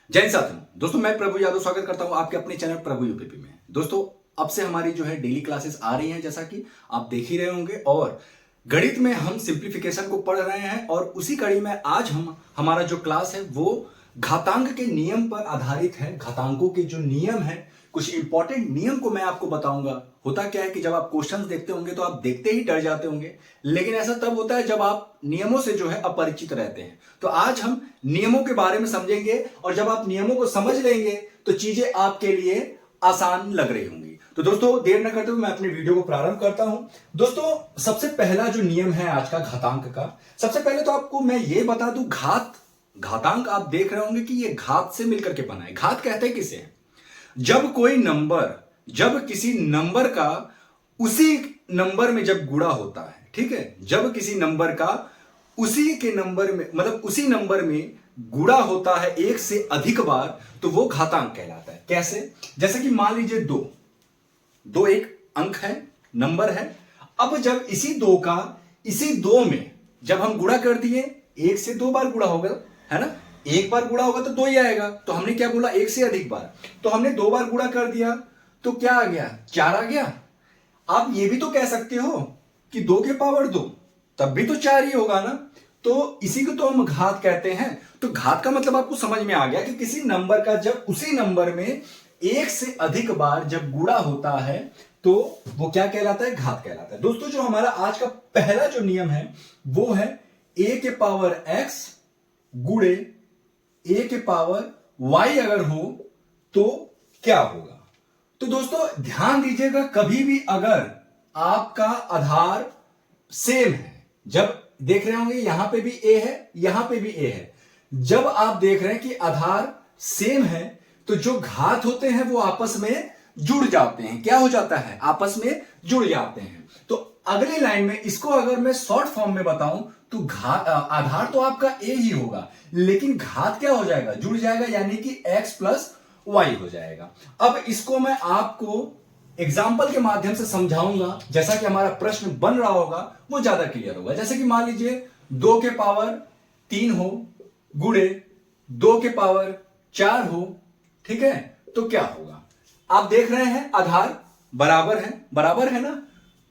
जय हिंद साथियों। दोस्तों मैं प्रभु यादव स्वागत करता हूं आपके अपने चैनल प्रभु यूपीपी में। दोस्तों अब से हमारी जो है डेली क्लासेस आ रही हैं, जैसा कि आप देख ही रहे होंगे। और गणित में हम सिंप्लीफिकेशन को पढ़ रहे हैं और उसी कड़ी में आज हमारा जो क्लास है वो घातांक के नियम पर आधारित है। घातांकों के जो नियम है, कुछ इंपॉर्टेंट नियम को मैं आपको बताऊंगा। होता क्या है कि जब आप क्वेश्चंस देखते होंगे तो आप देखते ही डर जाते होंगे, लेकिन ऐसा तब होता है जब आप नियमों से जो है अपरिचित रहते हैं। तो आज हम नियमों के बारे में समझेंगे और जब आप नियमों को समझ लेंगे तो चीजें आपके लिए आसान लग रही होंगी। तो दोस्तों देर न करते हुए मैं अपनी वीडियो को प्रारंभ करता हूं। दोस्तों सबसे पहला जो नियम है आज का घातांक का, सबसे पहले तो आपको मैं ये बता दूं, घातांक आप देख रहे होंगे कि ये घात से मिलकर के बना है। घात कहते हैं किसे? जब किसी नंबर का उसी नंबर में जब गुणा होता है, ठीक है, जब किसी नंबर का उसी के नंबर में मतलब उसी नंबर में गुणा होता है एक से अधिक बार, तो वो घातांक कहलाता है। कैसे? जैसे कि मान लीजिए दो एक अंक है, नंबर है। अब जब इसी दो में जब हम गुणा कर दिए, एक से दो बार गुणा होगा, है ना, एक बार गुणा होगा तो दो ही आएगा। तो हमने क्या बोला? एक से अधिक बार। तो हमने दो बार गुणा कर दिया तो क्या आ गया? चार आ गया। आप ये भी तो कह सकते हो कि दो के पावर दो, तब भी तो चार ही होगा ना। तो इसी को तो हम घात कहते हैं। तो घात का मतलब आपको समझ में आ गया कि किसी नंबर का जब उसी नंबर में एक से अधिक बार जब गुणा होता है तो वो क्या कहलाता है? घात कहलाता है। दोस्तों जो हमारा आज का पहला जो नियम है वो है a के पावर x गुणे a के पावर y अगर हो तो क्या होगा। तो दोस्तों ध्यान दीजिएगा, कभी भी अगर आपका आधार सेम है, जब देख रहे होंगे यहां पे भी a है, यहां पे भी a है, जब आप देख रहे हैं कि आधार सेम है तो जो घात होते हैं वो आपस में जुड़ जाते हैं। क्या हो जाता है? आपस में जुड़ जाते हैं। तो अगली लाइन में इसको अगर मैं शॉर्ट फॉर्म में बताऊं तो आधार तो आपका a ही होगा, लेकिन घात क्या हो जाएगा? जुड़ जाएगा, यानी कि x प्लस वाई हो जाएगा। अब इसको मैं आपको एग्जाम्पल के माध्यम से समझाऊंगा, जैसा कि हमारा प्रश्न बन रहा होगा वो ज्यादा क्लियर होगा। जैसे कि मान लीजिए दो के पावर तीन हो गुणे दो के पावर चार हो, ठीक है, तो क्या होगा? आप देख रहे हैं आधार बराबर है ना,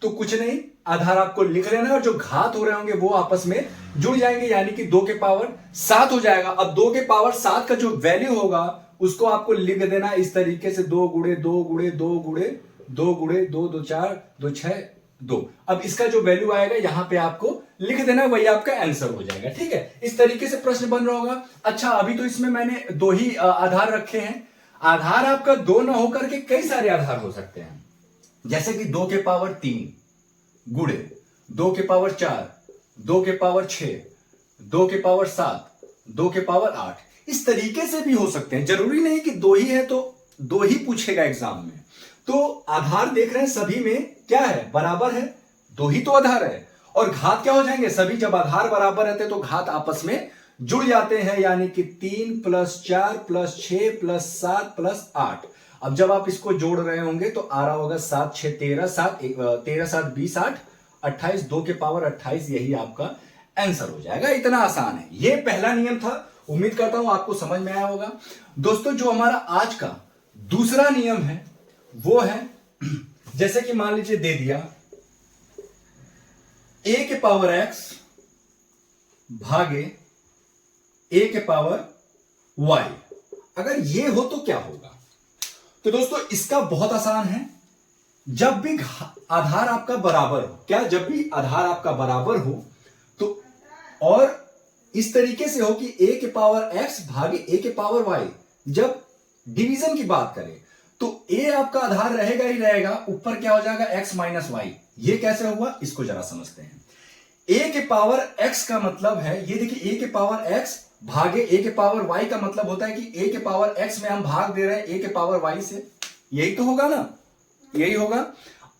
तो कुछ नहीं, आधार आपको लिख लेना है और जो घात हो रहे होंगे वो आपस में जुड़ जाएंगे, यानी कि दो के पावर सात हो जाएगा। अब दो के पावर सात का जो वैल्यू होगा उसको आपको लिख देना इस तरीके से, दो गुणे दो गुणे दो गुणे दो गुणे दो, दो चार, दो छह, दो। अब इसका जो वैल्यू आएगा यहां पे आपको लिख देना, वही आपका आंसर हो जाएगा। ठीक है, इस तरीके से प्रश्न बन रहा होगा। अच्छा, अभी तो इसमें मैंने दो ही आधार रखे हैं। आधार आपका दो ना होकर के कई सारे आधार हो सकते हैं, जैसे कि दो के पावर तीन गुणे दो के पावर चार, दो के पावर छह, दो के पावर सात, दो के पावर आठ। इस तरीके से भी हो सकते हैं। जरूरी नहीं कि दो ही है तो दो ही पूछेगा एग्जाम में। तो आधार देख रहे हैं सभी में क्या है? बराबर है, दो ही तो आधार है। और घात क्या हो जाएंगे? सभी जब आधार बराबर रहते तो घात आपस में जुड़ जाते हैं, यानी कि तीन प्लस चार प्लस छह प्लस सात प्लस आठ। अब जब आप इसको जोड़ रहे होंगे तो आ रहा होगा सात छह तेरह, तेरह सात बीस, आठ अट्ठाईस, दो के पावर अट्ठाईस, यही आपका आंसर हो जाएगा। इतना आसान है। ये पहला नियम था, उम्मीद करता हूं आपको समझ में आया होगा। दोस्तों जो हमारा आज का दूसरा नियम है वो है, जैसे कि मान लीजिए दे दिया a के पावर x भागे a के पावर y, अगर ये हो तो क्या होगा? तो दोस्तों इसका बहुत आसान है। जब भी आधार आपका बराबर हो, क्या? जब भी आधार आपका बराबर हो तो, और इस तरीके से हो कि a के पावर x भागे a के पावर y, जब डिवीजन की बात करें तो a आपका आधार रहेगा ही रहेगा, ऊपर क्या हो जाएगा? x minus y. ये कैसे हुआ इसको जरा समझते हैं। a के पावर x का मतलब है, ये देखिए, a के पावर x भागे a के पावर y का मतलब होता है कि a के पावर x में हम भाग दे रहे हैं a के पावर y से। यही तो होगा ना, यही होगा।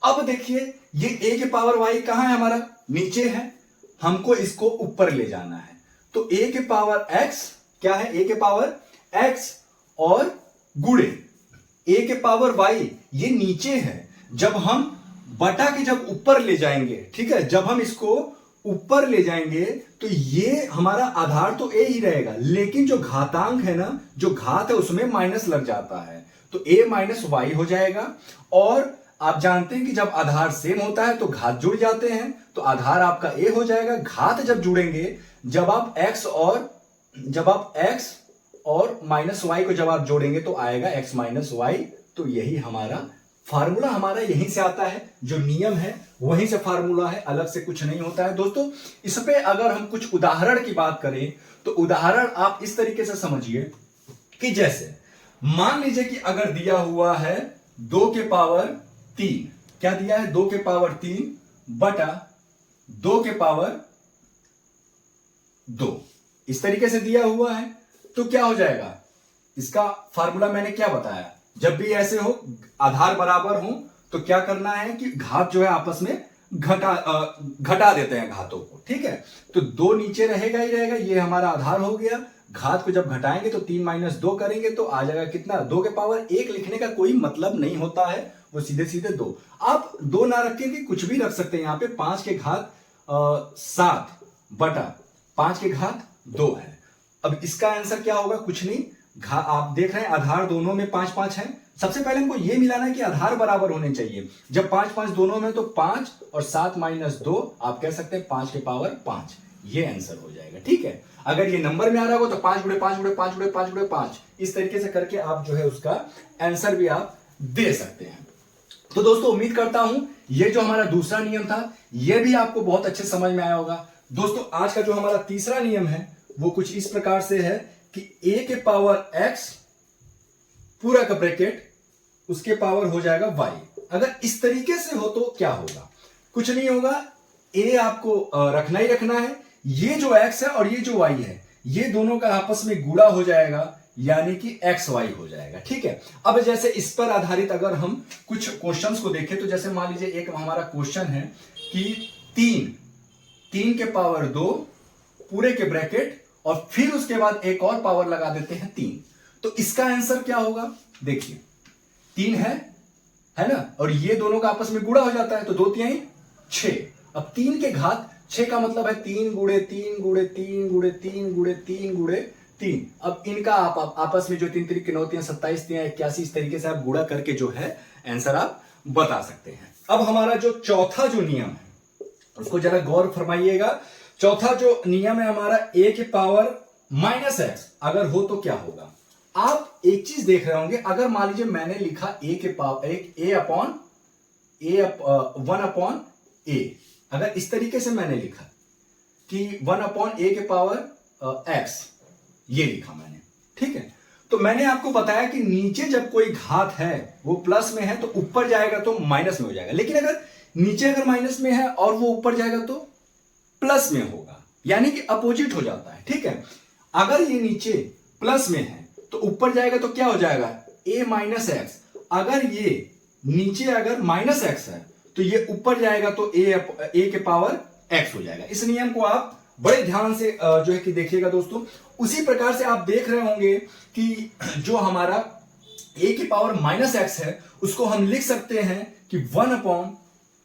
अब देखिए ये a के पावर y कहां है? हमारा नीचे है, हमको इसको ऊपर ले जाना है। तो a के पावर x क्या है? a के पावर x और गुणे a के पावर y, ये नीचे है। जब हम बटा के जब ऊपर ले जाएंगे, ठीक है, जब हम इसको ऊपर ले जाएंगे तो ये हमारा आधार तो ए ही रहेगा, लेकिन जो घातांक है ना, जो घात है उसमें माइनस लग जाता है, तो ए माइनस वाई हो जाएगा। और आप जानते हैं कि जब आधार सेम होता है तो घात जुड़ जाते हैं, तो आधार आपका ए हो जाएगा। घात जब जुड़ेंगे, जब आप x और माइनस वाई को जब आप जोड़ेंगे तो आएगा x माइनस वाई। तो यही हमारा फार्मूला, हमारा यहीं से आता है, जो नियम है वहीं से फार्मूला है, अलग से कुछ नहीं होता है। दोस्तों इस पे अगर हम कुछ उदाहरण की बात करें तो उदाहरण आप इस तरीके से समझिए कि जैसे मान लीजिए कि अगर दिया हुआ है 2 के पावर 3, क्या दिया है, 2 के पावर 3 बटा 2 के पावर 2, इस तरीके से दिया हुआ है। तो क्या हो जाएगा, इसका फार्मूला मैंने क्या बताया, जब भी ऐसे हो आधार बराबर हो तो क्या करना है कि घात जो है आपस में घटा देते हैं घातों को, ठीक है। तो 2 नीचे रहेगा ही रहेगा, ये हमारा आधार हो गया। घात को जब घटाएंगे तो 3 माइनस 2 करेंगे तो आ जाएगा कितना, 2 के पावर 1 लिखने का कोई मतलब नहीं होता है, वो सीधे सीधे 2। आप 2 ना रखें कि कुछ भी रख सकते हैं, यहाँ पे 5 के घात 7 बटा 5 के घात 2 है। अब इसका आंसर क्या होगा, कुछ नहीं, आप देख रहे हैं आधार दोनों में 5 5 है। सबसे पहले हमको यह मिलाना है कि आधार बराबर होने चाहिए। जब 5 5 दोनों में तो 5 और 7 माइनस 2 आप कह सकते हैं 5 के पावर 5, ये आंसर हो जाएगा, ठीक है। अगर ये नंबर में आ रहा हो तो 5 गुणे 5 गुणे 5 गुणे 5 गुणे 5, इस तरीके से करके आप जो है उसका आंसर भी आप दे सकते हैं। तो दोस्तों उम्मीद करता हूं ये जो हमारा दूसरा नियम था ये भी आपको बहुत अच्छे समझ में आया होगा। दोस्तों आज का जो हमारा तीसरा नियम है वो कुछ इस प्रकार से है कि a के पावर x पूरा का ब्रैकेट उसके पावर हो जाएगा y। अगर इस तरीके से हो तो क्या होगा, कुछ नहीं होगा, a आपको रखना ही रखना है, ये जो x है और ये जो y है ये दोनों का आपस में गुणा हो जाएगा, यानी कि xy हो जाएगा, ठीक है। अब जैसे इस पर आधारित अगर हम कुछ क्वेश्चंस को देखें तो जैसे मान लीजिए एक हमारा क्वेश्चन है कि 3 के पावर 2 पूरे के ब्रैकेट और फिर उसके बाद एक और पावर लगा देते हैं 3, तो इसका आंसर क्या होगा, देखिए 3 है ना, और ये दोनों का आपस में गुणा हो जाता है तो 2 3 6। अब 3 के घात 6 का मतलब है 3 गुणे 3 गुणे 3 गुणे 3 गुणे 3 गुणे 3। अब इनका आप आपस में जो 3 3 9 3 27 3 81, इस तरीके से आप गुणा करके जो है आंसर आप बता सकते हैं। अब हमारा जो चौथा जो नियम है उसको जरा गौर फरमाइएगा। चौथा जो नियम है हमारा a के पावर माइनस एक्स अगर हो तो क्या होगा। आप एक चीज देख रहे होंगे, अगर मान लीजिए मैंने लिखा a के पावर वन अपॉन a, अगर इस तरीके से मैंने लिखा कि 1 अपॉन a के पावर x, ये लिखा मैंने, ठीक है। तो मैंने आपको बताया कि नीचे जब कोई घात है वो प्लस में है तो ऊपर जाएगा तो माइनस में हो जाएगा, लेकिन अगर नीचे अगर माइनस में है और वो ऊपर जाएगा तो प्लस में होगा, यानी कि अपोजिट हो जाता है, ठीक है। अगर ये नीचे प्लस में है तो ऊपर जाएगा तो क्या हो जाएगा, a माइनस एक्स। अगर ये नीचे अगर माइनस एक्स है तो ये ऊपर जाएगा तो a के पावर x हो जाएगा। इस नियम को आप बड़े ध्यान से जो है कि देखिएगा दोस्तों। उसी प्रकार से आप देख रहे होंगे कि जो हमारा a की पावर माइनस एक्स है उसको हम लिख सकते हैं कि 1 अपॉन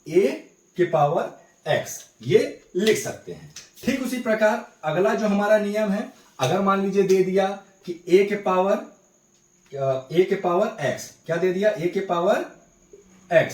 a के पावर x, ये लिख सकते हैं। ठीक उसी प्रकार अगला जो हमारा नियम है, अगर मान लीजिए दे दिया कि a के पावर x, क्या दे दिया, a के पावर x,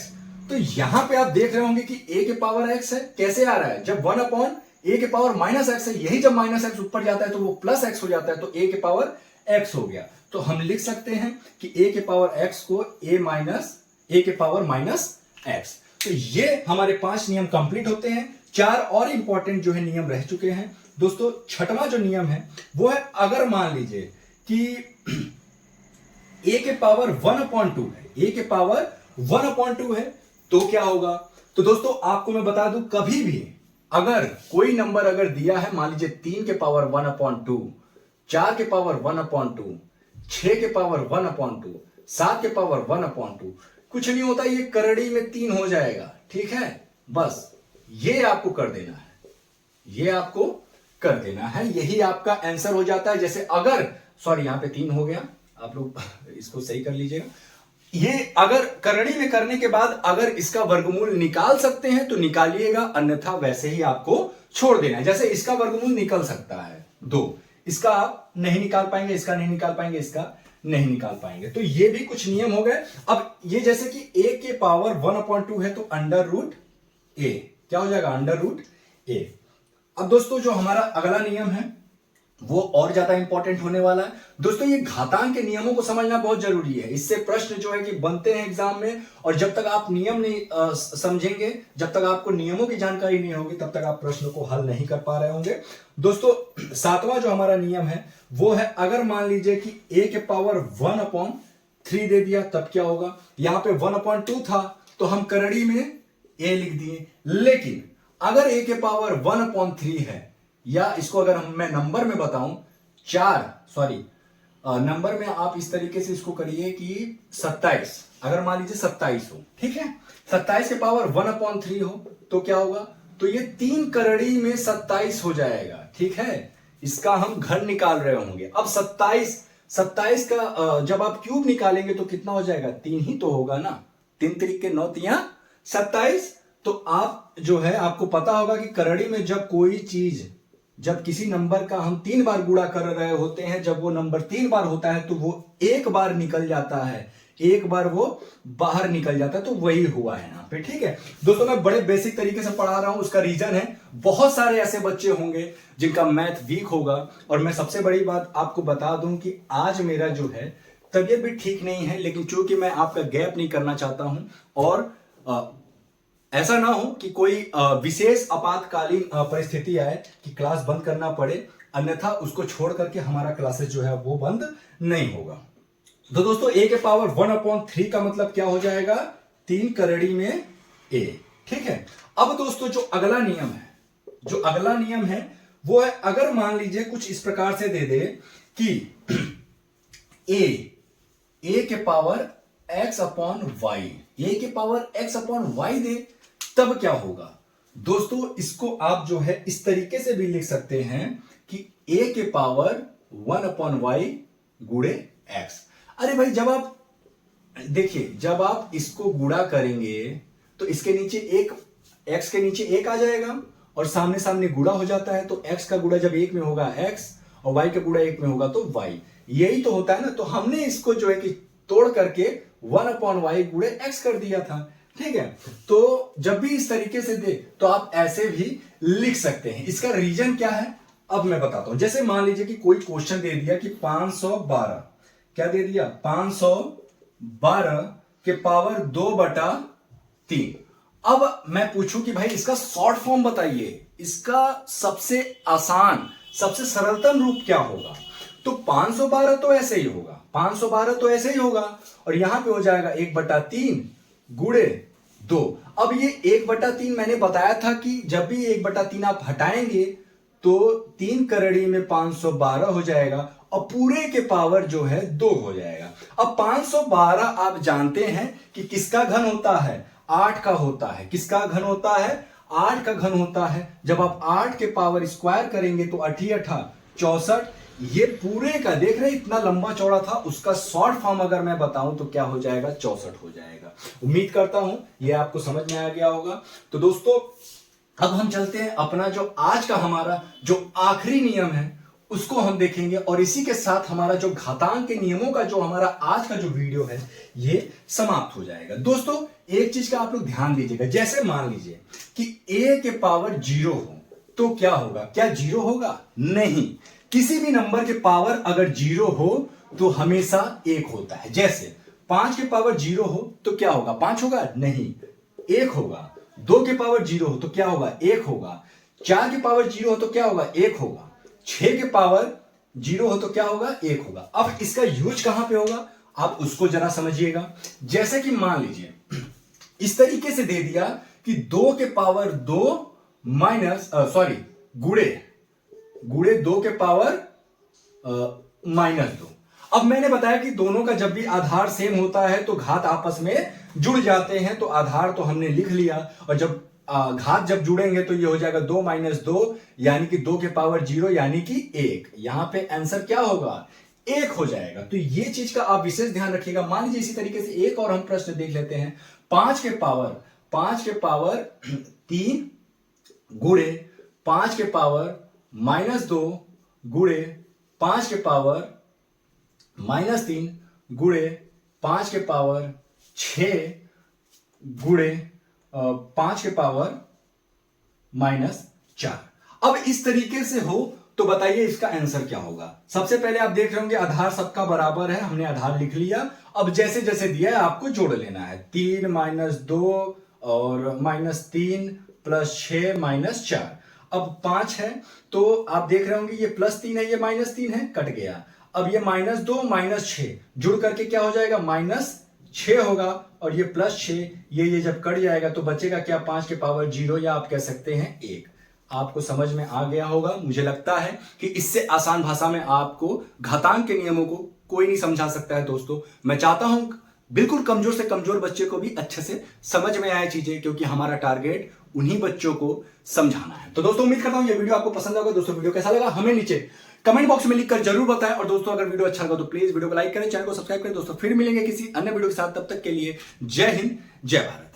तो यहां पे आप देख रहे होंगे कि a के पावर x है, कैसे आ रहा है, जब 1 अपॉन a के पावर माइनस एक्स है, यही जब माइनस एक्स ऊपर जाता है तो वो प्लस एक्स हो जाता है, तो a के पावर x हो गया। तो हम लिख सकते हैं कि a के पावर x को a के पावर माइनस x। तो ये हमारे 5 नियम कंप्लीट होते हैं। 4 और इंपॉर्टेंट जो है नियम रह चुके हैं दोस्तों। छठवां जो नियम है वो है, अगर मान लीजिए कि a के पावर 1/2 है, a के पावर 1/2 है तो क्या होगा। तो दोस्तों आपको मैं बता दूं, कभी भी अगर कोई नंबर अगर दिया है, मान लीजिए 3 के पावर 1/2, 4 के पावर 1/2, 6 के पावर 1/2, 7 के पावर 1/2, कुछ नहीं होता, ये करड़ी में 3 हो जाएगा, ठीक है। बस ये आपको कर देना है, ये आपको कर देना है, यही आपका आंसर हो जाता है। जैसे अगर, सॉरी यहां पे 3 हो गया, आप लोग इसको सही कर लीजिएगा। ये अगर करड़ी में करने के बाद अगर इसका वर्गमूल निकाल सकते हैं तो निकालिएगा, अन्यथा वैसे ही आपको छोड़ देना है। जैसे इसका वर्गमूल निकल सकता है 2, इसका आप नहीं निकाल पाएंगे, इसका नहीं निकाल पाएंगे, इसका नहीं निकाल पाएंगे। तो ये भी कुछ नियम हो गए। अब ये जैसे कि a के पावर 1/2 है तो अंडर रूट a क्या हो जाएगा, अंडर रूट a। अब दोस्तों जो हमारा अगला नियम है वो और ज्यादा इंपॉर्टेंट होने वाला है। दोस्तों ये घातांक के नियमों को समझना बहुत जरूरी है, इससे प्रश्न जो है कि बनते हैं एग्जाम में, और जब तक आप नियम नहीं समझेंगे, जब तक आपको नियमों की जानकारी नहीं होगी, तब तक आप प्रश्नों को हल नहीं कर पा रहे होंगे। दोस्तों 7वां जो हमारा नियम है वो है, अगर मान लीजिए कि a के पावर 1/3 दे दिया तब क्या होगा। यहां पे 1/2 था तो हम करड़ी में a लिख दिए, लेकिन अगर a के पावर 1/3 है, या इसको अगर मैं नंबर में बताऊं नंबर में आप इस तरीके से इसको करिए कि 27, अगर मान लीजिए 27 हो, ठीक है, 27 के पावर 1/3 हो तो क्या होगा, तो ये 3 करड़ी में 27 हो जाएगा, ठीक है। इसका हम घर निकाल रहे होंगे। अब 27 का जब आप क्यूब निकालेंगे तो कितना हो जाएगा, 3 ही तो होगा ना, 3 तरीके 9 तिया 27। तो आप जो है आपको पता होगा कि करड़ी में जब कोई चीज, जब किसी नंबर का हम 3 बार गुणा कर रहे होते हैं, जब वो नंबर 3 बार होता है तो वो एक बार निकल जाता है, एक बार वो बाहर निकल जाता है, तो वही हुआ है यहां पे, ठीक है। दोस्तों मैं बड़े बेसिक तरीके से पढ़ा रहा हूं, उसका रीजन है बहुत सारे ऐसे बच्चे होंगे जिनका मैथ वीक होगा। और मैं सबसे बड़ी बात आपको बता दूं कि आज मेरा जो है तबीयत भी ठीक नहीं है, लेकिन चूंकि मैं आपका गैप नहीं करना चाहता हूं, और ऐसा ना हो कि कोई विशेष आपातकालीन परिस्थिति आए कि क्लास बंद करना पड़े, अन्यथा उसको छोड़ करके हमारा क्लासेस जो है वो बंद नहीं होगा। तो दोस्तों a के पावर 1/3 का मतलब क्या हो जाएगा, 3 करड़ी में a, ठीक है। अब दोस्तों जो अगला नियम है वो है, अगर मान लीजिए कुछ इस प्रकार से दे दे कि a के पावर x/y, a के पावर x/y दे तब क्या होगा। दोस्तों इसको आप जो है इस तरीके से भी लिख सकते हैं कि a के पावर 1/y गुणे x। अरे भाई जब आप देखिए, जब आप इसको गुणा करेंगे तो इसके नीचे एक, x के नीचे 1 आ जाएगा, और सामने सामने गुणा हो जाता है, तो x का गुणा जब 1 में होगा x, और y का गुणा 1 में होगा तो y, यही तो होता है ना। तो हमने इसको जो है कि तोड़ करके 1/y गुणे x कर दिया था, ठीक है। तो जब भी इस तरीके से दे तो आप ऐसे भी लिख सकते हैं। इसका रीजन क्या है अब मैं बताता हूं। जैसे मान लीजिए कि कोई क्वेश्चन दे दिया कि 512, क्या दे दिया, 512 के पावर 2/3। अब मैं पूछूं कि भाई इसका शॉर्ट फॉर्म बताइए, इसका सबसे आसान सबसे सरलतम रूप क्या होगा। तो 512 तो ऐसे ही होगा, 512 तो ऐसे ही होगा, और यहां पे हो जाएगा 1/3 गुणे 2। अब ये 1/3 मैंने बताया था कि जब भी 1/3 आप हटाएंगे तो 3 करड़ी में 512 हो जाएगा, और पूरे के पावर जो है 2 हो जाएगा। अब 512 आप जानते हैं कि किसका घन होता है, 8 का होता है। किसका घन होता है, 8 का घन होता है। जब आप 8 के पावर स्क्वायर करेंगे तो 8 64, ये पूरे का देख रहे इतना लंबा चौड़ा था, उसका शॉर्ट फॉर्म अगर मैं बताऊं तो क्या हो जाएगा, 64 हो जाएगा। उम्मीद करता हूं ये आपको समझ में आ गया होगा। तो दोस्तों अब हम चलते हैं अपना जो आज का हमारा जो आखिरी नियम है उसको हम देखेंगे, और इसी के साथ हमारा जो घातांक के नियमों का जो हमारा आज का जो वीडियो है ये समाप्त हो जाएगा। दोस्तों एक चीज का आप लोग ध्यान दीजिएगा, जैसे मान लीजिए कि a के पावर 0 हो तो क्या होगा, क्या 0 होगा, नहीं। किसी भी नंबर के पावर अगर 0 हो तो हमेशा 1 होता है। जैसे 5 के पावर 0 हो तो क्या होगा, 5 होगा, नहीं 1 होगा। 2 के पावर 0 हो तो क्या होगा, 1 होगा। 4 के पावर 0 हो तो क्या होगा, 1 होगा। 6 के पावर 0 हो तो क्या होगा, 1 होगा। अब इसका यूज कहां पे होगा आप उसको जरा समझिएगा। जैसे कि मान लीजिए इस तरीके से दे दिया कि 2 के पावर 2 गुणे 2 के पावर -2। अब मैंने बताया कि दोनों का जब भी आधार सेम होता है तो घात आपस में जुड़ जाते हैं, तो आधार तो हमने लिख लिया, और जब घात जब जुड़ेंगे तो ये हो जाएगा 2 - 2 यानी कि 2 के पावर 0 यानी कि 1। यहां पे आंसर क्या होगा, 1 हो जाएगा। तो ये चीज का आप विशेष ध्यान रखिएगा। मान लीजिए इसी तरीके से एक और हम प्रश्न देख लेते हैं। 5 के पावर 3 गुणे 5 के पावर -2 गुणे 5 के पावर -3 गुणे 5 के पावर 6 गुणे 5 के पावर -4। अब इस तरीके से हो तो बताइए इसका आंसर क्या होगा। सबसे पहले आप देख रहे होंगे आधार सबका बराबर है, हमने आधार लिख लिया। अब जैसे जैसे दिया है आपको जोड़ लेना है। 3 - 2 और -3 + 6 -4। अब 5 है तो आप देख रहे होंगे ये +3 है, ये -3 है, कट गया। अब ये -2 -6 जुड़ करके क्या हो जाएगा, -6 होगा। और ये +6 ये जब कट जाएगा तो बचेगा क्या, 5 के पावर 0 या आप कह सकते हैं 1। आपको समझ में आ गया होगा। मुझे लगता है कि इससे आसान भाषा में आपको घातांक के नियमों को कोई नहीं समझा सकता है। दोस्तों मैं चाहता हूं बिल्कुल कमजोर से कमजोर बच्चे को भी अच्छे से समझ में आए चीजें, क्योंकि हमारा टारगेट उन्हीं बच्चों को समझाना है। तो दोस्तों उम्मीद करता हूं ये वीडियो आपको पसंद होगा। दोस्तों वीडियो कैसा लगा हमें नीचे कमेंट बॉक्स में लिखकर जरूर बताएं। और दोस्तों अगर वीडियो अच्छा लगा तो प्लीज वीडियो को लाइक करें, चैनल को सब्सक्राइब करें। दोस्तों फिर मिलेंगे किसी अन्य वीडियो के साथ, तब तक के लिए जय हिंद जय भारत।